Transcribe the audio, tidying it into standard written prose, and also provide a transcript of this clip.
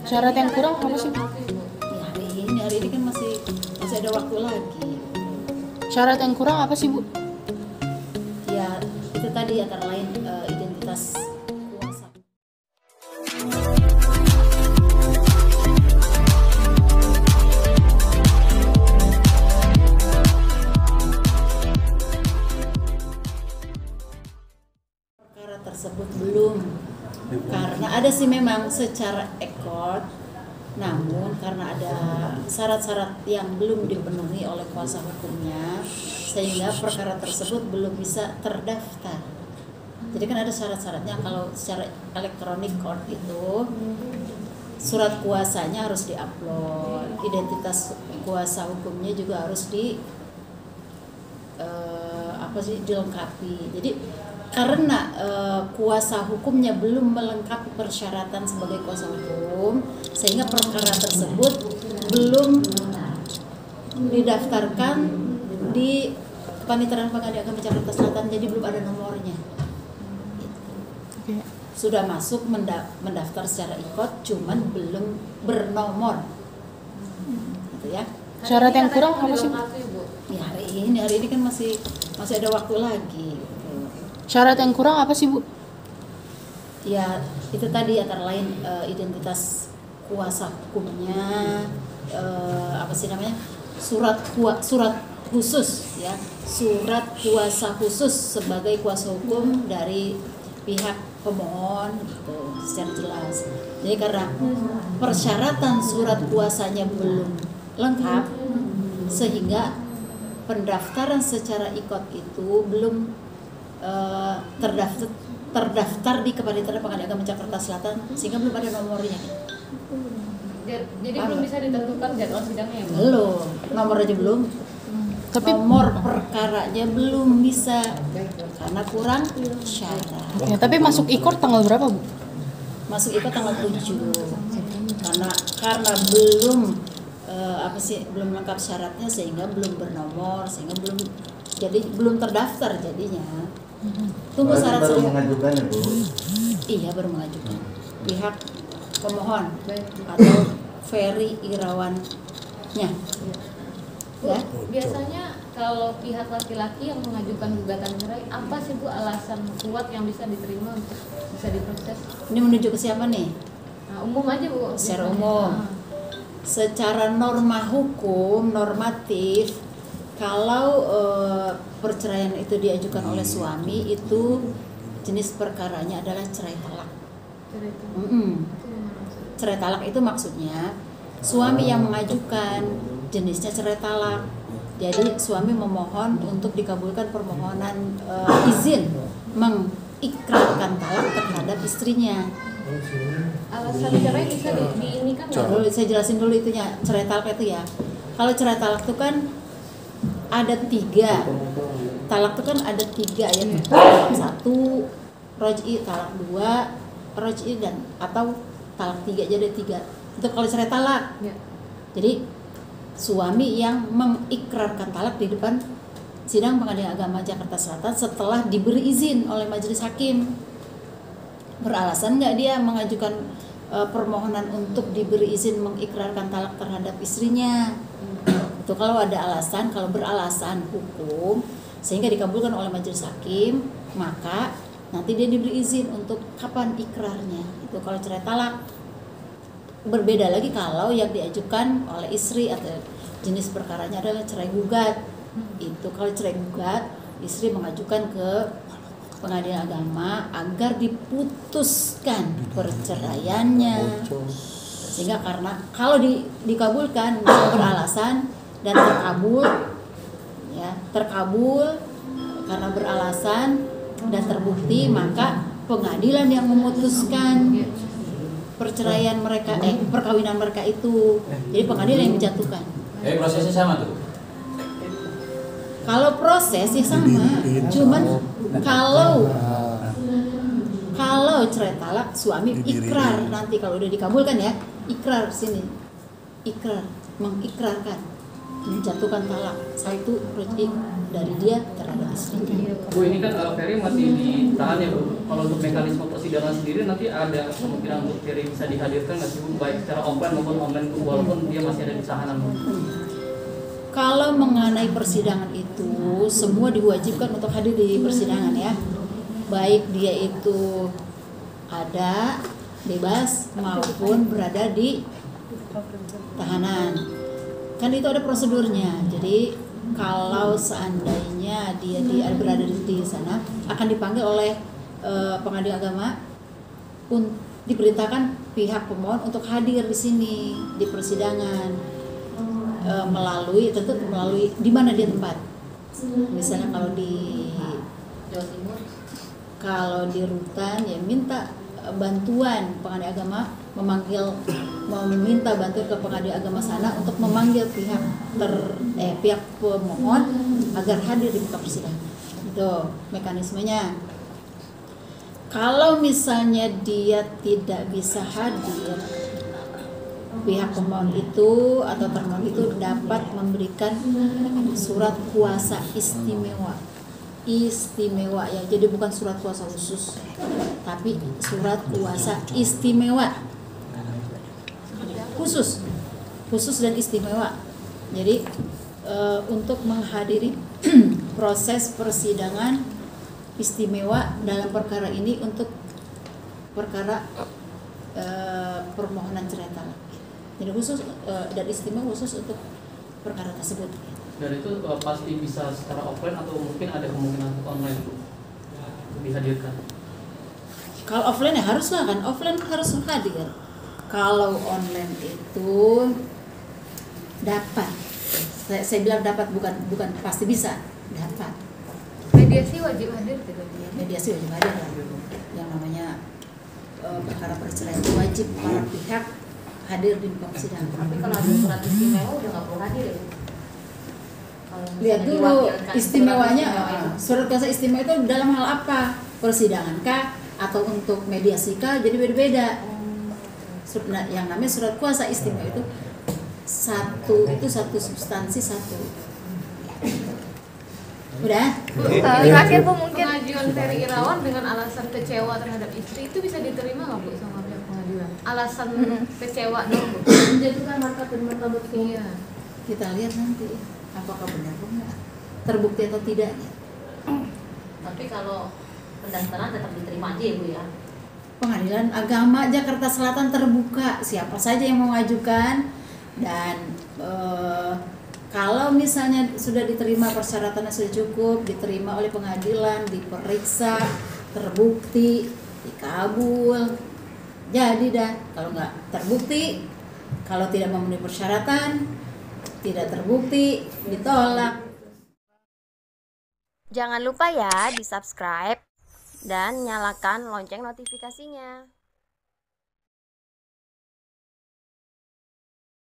Syarat yang kurang apa sih? Ya, hari ini kan masih ada waktu lagi. Syarat yang kurang apa sih, Bu? Ya itu tadi antara lain identitas kuasa. Perkara tersebut belum, karena ada sih memang secara ekor, namun karena ada syarat-syarat yang belum dipenuhi oleh kuasa hukumnya, sehingga perkara tersebut belum bisa terdaftar. Jadi kan ada syarat-syaratnya. Kalau secara elektronik court itu surat kuasanya harus diupload, identitas kuasa hukumnya juga harus dilengkapi. Jadi karena kuasa hukumnya belum melengkapi persyaratan sebagai kuasa hukum, sehingga perkara tersebut belum didaftarkan di Panitiaan Pengadilan Agama Jakarta Selatan, jadi belum ada nomornya. Sudah masuk mendaftar secara ikot, cuman belum bernomor, gitu ya. Syarat yang kurang apa sih? Ya, hari ini kan masih ada waktu lagi. Syarat yang kurang apa sih, Bu? Ya itu tadi antara lain identitas kuasa hukumnya, surat khusus ya, surat kuasa khusus sebagai kuasa hukum dari pihak pemohon gitu, secara jelas. Jadi karena persyaratan surat kuasanya belum lengkap, sehingga pendaftaran secara ikot itu belum terdaftar di Kepanitiaan Pengadilan Agama Jakarta Selatan, sehingga belum ada nomornya. Jadi belum bisa ditentukan jadwal sidangnya ya? Belum, nomor aja belum. Tapi nomor perkaranya belum bisa karena kurang syarat. Ya, tapi masuk ikor tanggal berapa, Bu? Masuk ikut tanggal 7. Karena belum belum lengkap syaratnya, sehingga belum bernomor, sehingga belum terdaftar jadinya. Tunggu syarat baru mengajukannya, Bu? Iya, baru mengajukan. Pihak pemohon atau Ferry Irawannya. Ya. Biasanya kalau pihak laki-laki yang mengajukan gugatan cerai, apa sih, Bu, alasan kuat yang bisa diterima untuk bisa diproses? Ini menuju ke siapa nih? Nah, umum aja, Bu. Secara umum. Secara norma hukum, normatif, kalau perceraian itu diajukan oleh suami, itu jenis perkaranya adalah cerai talak. Cerai talak itu maksudnya suami yang mengajukan, jenisnya cerai talak. Jadi suami memohon untuk dikabulkan permohonan izin mengikrarkan talak terhadap istrinya. Alasan cerai bisa diinikan nggak? Dulu saya jelasin dulu itunya, cerai talak itu ya. Kalau cerai talak itu kan ada 3. Talak itu kan ada 3 ya. 1 roj'i, talak 2 roj'i, dan atau talak 3, jadi 3. Itu kalau cerai talak. Ya. Jadi suami yang mengikrarkan talak di depan sidang Pengadilan Agama Jakarta Selatan setelah diberi izin oleh majelis hakim. Beralasan nggak dia mengajukan permohonan untuk diberi izin mengikrarkan talak terhadap istrinya? Itu kalau ada alasan, kalau beralasan hukum sehingga dikabulkan oleh majelis hakim, maka nanti dia diberi izin untuk kapan ikrarnya. Itu kalau cerai talak. Berbeda lagi kalau yang diajukan oleh istri atau jenis perkaranya adalah cerai gugat. Itu kalau cerai gugat, istri mengajukan ke Pengadilan Agama agar diputuskan perceraiannya. Sehingga karena kalau dikabulkan beralasan dan terkabul karena beralasan dan terbukti, maka pengadilan yang memutuskan perceraian mereka, perkawinan mereka itu. Jadi pengadilan yang menjatuhkan. Prosesnya sama tuh. Kalau proses ya sama, cuman kalau cerai talak suami ikrar, nanti kalau udah dikabulkan ya, ikrar sini, mengikrarkan menjatuhkan talak 1 roj'i dari dia terhadap Bu, ini kan Ferry masih ditahan ya Bu. Kalau untuk mekanisme persidangan sendiri nanti ada kemungkinan untuk Ferry bisa dihadirkan nggak sih Bu, baik secara offline maupun online Bu, walaupun dia masih ada di tahanan Bu? Kalau mengenai persidangan itu semua diwajibkan untuk hadir di persidangan ya, baik dia itu ada bebas maupun berada di tahanan. Kan itu ada prosedurnya. Jadi kalau seandainya dia berada di sana akan dipanggil oleh pengadil agama, diperintahkan pihak pemohon untuk hadir di sini di persidangan. Melalui di mana dia tempat. Misalnya kalau di rutan ya minta bantuan pengadil agama, meminta bantuan ke pengadil agama sana untuk memanggil pihak pemohon agar hadir di muka persidangan. Itu mekanismenya. Kalau misalnya dia tidak bisa hadir, pihak pemohon itu atau termohon itu dapat memberikan surat kuasa istimewa ya, jadi bukan surat kuasa khusus tapi surat kuasa istimewa khusus dan istimewa. Jadi untuk menghadiri proses persidangan istimewa dalam perkara ini untuk perkara permohonan cerai talak. Jadi khusus dan istimewa khusus untuk perkara tersebut. Dan itu pasti bisa secara offline atau mungkin ada kemungkinan online Bu dihadirkan? Kalau offline ya haruslah kan, offline harus hadir. Kalau online itu dapat, saya bilang dapat, bukan pasti bisa, dapat. Mediasi wajib hadir tidak? Mediasi wajib hadir lah. Yang namanya perkara perceraian wajib para pihak hadir di muka persidangan. Tapi kalau ada surat istimewa udah nggak perlu hadir ya? Lihat dulu istimewanya, surat kuasa istimewa itu dalam hal apa? Persidangan kah atau untuk mediasi kah? Jadi beda-beda. Yang namanya surat kuasa istimewa itu satu substansi satu. Udah? Terakhir Bu, mungkin pengajuan Ferry Irawan dengan alasan kecewa terhadap istri itu bisa diterima nggak Bu sama pihak pengadilan? Alasan kecewa dong Bu, menjatuhkan martabat dan martabat iya. Kita lihat nanti apakah benar atau enggak, terbukti atau tidaknya. Tapi kalau pendaftaran tetap diterima aja ya Bu ya? Pengadilan Agama Jakarta Selatan terbuka, siapa saja yang mau mengajukan, dan kalau misalnya sudah diterima persyaratannya sudah cukup, diterima oleh pengadilan, diperiksa, terbukti, dikabul, jadi dah. Kalau nggak terbukti, kalau tidak memenuhi persyaratan, tidak terbukti, ditolak. Jangan lupa ya di subscribe dan nyalakan lonceng notifikasinya.